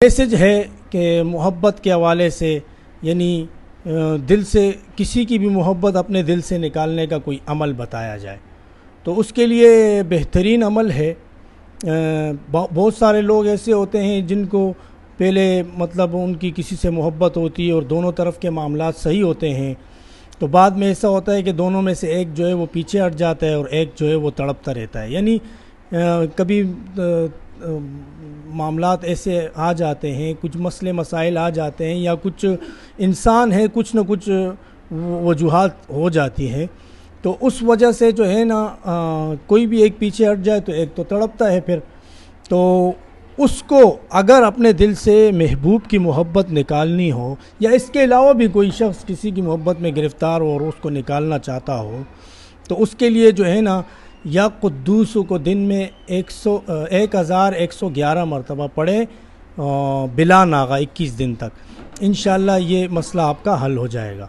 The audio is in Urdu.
میسج ہے کہ محبت کے حوالے سے یعنی دل سے کسی کی بھی محبت اپنے دل سے نکالنے کا کوئی عمل بتایا جائے تو اس کے لیے بہترین عمل ہے. بہت سارے لوگ ایسے ہوتے ہیں جن کو پہلے مطلب ان کی کسی سے محبت ہوتی ہے اور دونوں طرف کے معاملات صحیح ہوتے ہیں، تو بعد میں ایسا ہوتا ہے کہ دونوں میں سے ایک جو ہے وہ پیچھے ہٹ جاتا ہے اور ایک جو ہے وہ تڑپتا رہتا ہے. یعنی کبھی معاملات ایسے آ جاتے ہیں، کچھ مسئلے مسائل آ جاتے ہیں یا کچھ انسان ہے کچھ نہ کچھ وجوہات ہو جاتی ہیں، تو اس وجہ سے جو ہے نا کوئی بھی ایک پیچھے ہٹ جائے تو ایک تو تڑپتا ہے پھر. تو اس کو اگر اپنے دل سے محبوب کی محبت نکالنی ہو یا اس کے علاوہ بھی کوئی شخص کسی کی محبت میں گرفتار ہو اور اس کو نکالنا چاہتا ہو تو اس کے لیے جو ہے نا یا قدوس کو دن میں 1111 مرتبہ پڑھیں بلا ناغہ 21 دن تک. انشاءاللہ یہ مسئلہ آپ کا حل ہو جائے گا.